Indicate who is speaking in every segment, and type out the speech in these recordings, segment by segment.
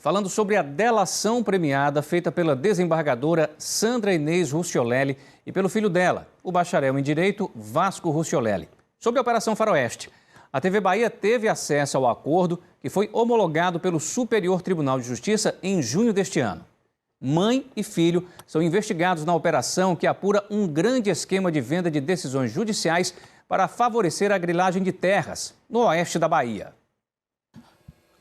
Speaker 1: falando sobre a delação premiada feita pela desembargadora Sandra Inês Rucciolelli e pelo filho dela, o bacharel em Direito Vasco Rucciolelli. Sobre a Operação Faroeste, a TV Bahia teve acesso ao acordo que foi homologado pelo Superior Tribunal de Justiça em junho deste ano. Mãe e filho são investigados na operação que apura um grande esquema de venda de decisões judiciais para favorecer a grilagem de terras no oeste da Bahia.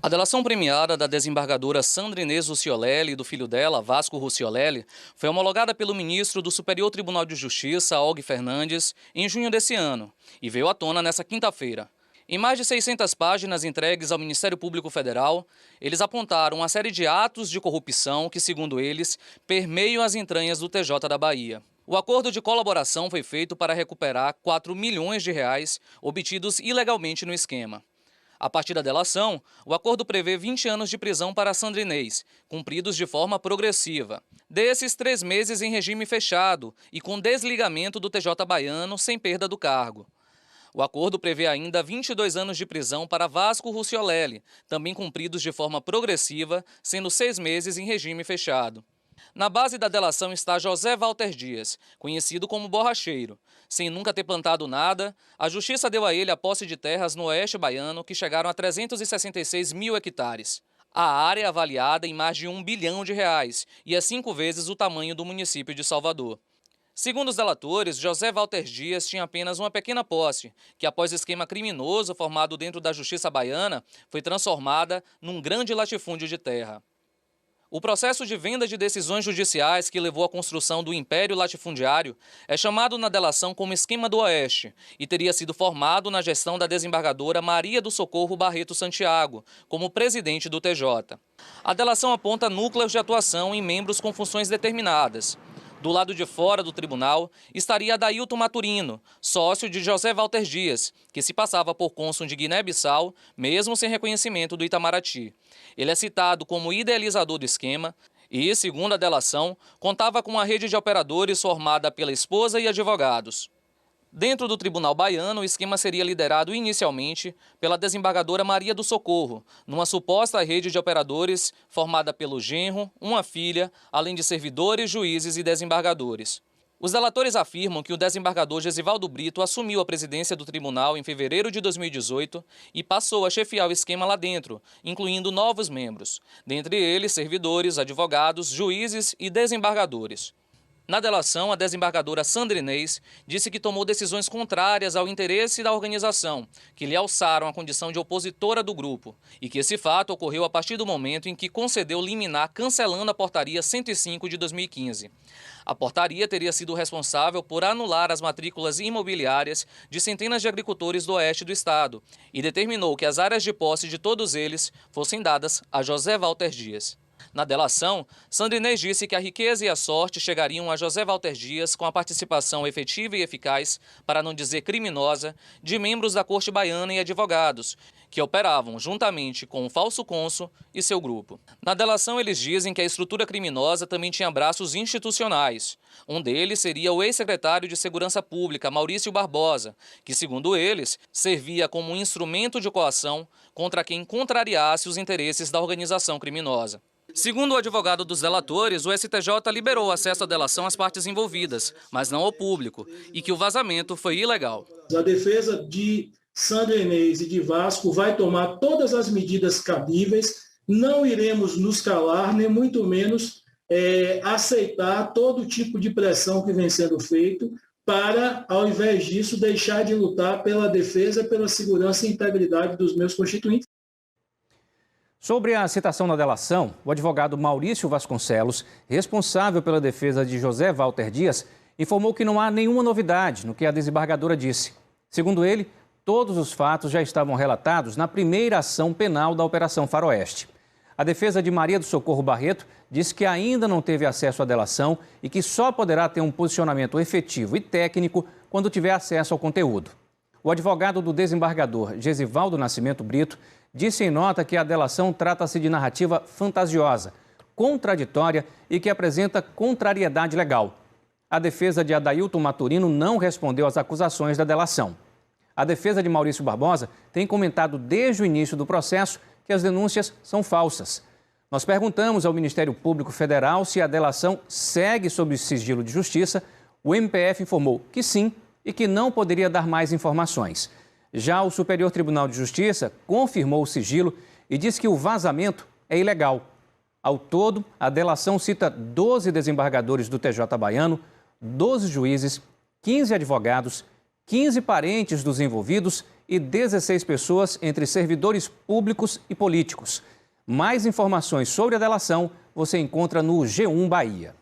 Speaker 2: A delação premiada da desembargadora Sandra Inês Rucciolelli e do filho dela, Vasco Rucciolelli, foi homologada pelo ministro do Superior Tribunal de Justiça, Og Fernandes, em junho desse ano e veio à tona nesta quinta-feira. Em mais de 600 páginas entregues ao Ministério Público Federal, eles apontaram uma série de atos de corrupção que, segundo eles, permeiam as entranhas do TJ da Bahia. O acordo de colaboração foi feito para recuperar 4 milhões de reais obtidos ilegalmente no esquema. A partir da delação, o acordo prevê 20 anos de prisão para Sandra Inês, cumpridos de forma progressiva. Desses, 3 meses em regime fechado e com desligamento do TJ baiano sem perda do cargo. O acordo prevê ainda 22 anos de prisão para Vasco Rucciolelli, também cumpridos de forma progressiva, sendo 6 meses em regime fechado. Na base da delação está José Walter Dias, conhecido como Borracheiro. Sem nunca ter plantado nada, a Justiça deu a ele a posse de terras no oeste baiano que chegaram a 366 mil hectares. A área é avaliada em mais de R$1 bilhão e é 5 vezes o tamanho do município de Salvador. Segundo os delatores, José Walter Dias tinha apenas uma pequena posse, que após esquema criminoso formado dentro da Justiça baiana, foi transformada num grande latifúndio de terra. O processo de venda de decisões judiciais que levou à construção do império latifundiário é chamado na delação como Esquema do Oeste e teria sido formado na gestão da desembargadora Maria do Socorro Barreto Santiago, como presidente do TJ. A delação aponta núcleos de atuação em membros com funções determinadas. Do lado de fora do tribunal estaria Adailton Maturino, sócio de José Walter Dias, que se passava por cônsul de Guiné-Bissau, mesmo sem reconhecimento do Itamaraty. Ele é citado como idealizador do esquema e, segundo a delação, contava com uma rede de operadores formada pela esposa e advogados. Dentro do tribunal baiano, o esquema seria liderado inicialmente pela desembargadora Maria do Socorro, numa suposta rede de operadores formada pelo genro, uma filha, além de servidores, juízes e desembargadores. Os delatores afirmam que o desembargador Gesivaldo Brito assumiu a presidência do tribunal em fevereiro de 2018 e passou a chefiar o esquema lá dentro, incluindo novos membros, dentre eles servidores, advogados, juízes e desembargadores. Na delação, a desembargadora Sandra Inês disse que tomou decisões contrárias ao interesse da organização, que lhe alçaram a condição de opositora do grupo, e que esse fato ocorreu a partir do momento em que concedeu liminar cancelando a Portaria 105 de 2015. A portaria teria sido responsável por anular as matrículas imobiliárias de centenas de agricultores do oeste do estado e determinou que as áreas de posse de todos eles fossem dadas a José Walter Dias. Na delação, Sandra Inês disse que a riqueza e a sorte chegariam a José Walter Dias com a participação efetiva e eficaz, para não dizer criminosa, de membros da Corte Baiana e advogados, que operavam juntamente com o falso cônsul e seu grupo. Na delação, eles dizem que a estrutura criminosa também tinha braços institucionais. Um deles seria o ex-secretário de Segurança Pública, Maurício Barbosa, que, segundo eles, servia como um instrumento de coação contra quem contrariasse os interesses da organização criminosa. Segundo o advogado dos delatores, o STJ liberou o acesso à delação às partes envolvidas, mas não ao público, e que o vazamento foi ilegal.
Speaker 3: A defesa de Sandra Inês e de Vasco vai tomar todas as medidas cabíveis, não iremos nos calar, nem muito menos aceitar todo tipo de pressão que vem sendo feito para, ao invés disso, deixar de lutar pela defesa, pela segurança e integridade dos meus constituintes.
Speaker 1: Sobre a citação na delação, o advogado Maurício Vasconcelos, responsável pela defesa de José Walter Dias, informou que não há nenhuma novidade no que a desembargadora disse. Segundo ele, todos os fatos já estavam relatados na primeira ação penal da Operação Faroeste. A defesa de Maria do Socorro Barreto disse que ainda não teve acesso à delação e que só poderá ter um posicionamento efetivo e técnico quando tiver acesso ao conteúdo. O advogado do desembargador Gesivaldo Nascimento Brito disse em nota que a delação trata-se de narrativa fantasiosa, contraditória e que apresenta contrariedade legal. A defesa de Adailton Maturino não respondeu às acusações da delação. A defesa de Maurício Barbosa tem comentado desde o início do processo que as denúncias são falsas. Nós perguntamos ao Ministério Público Federal se a delação segue sob sigilo de justiça. O MPF informou que sim e que não poderia dar mais informações. Já o Superior Tribunal de Justiça confirmou o sigilo e disse que o vazamento é ilegal. Ao todo, a delação cita 12 desembargadores do TJ baiano, 12 juízes, 15 advogados, 15 parentes dos envolvidos e 16 pessoas entre servidores públicos e políticos. Mais informações sobre a delação você encontra no G1 Bahia.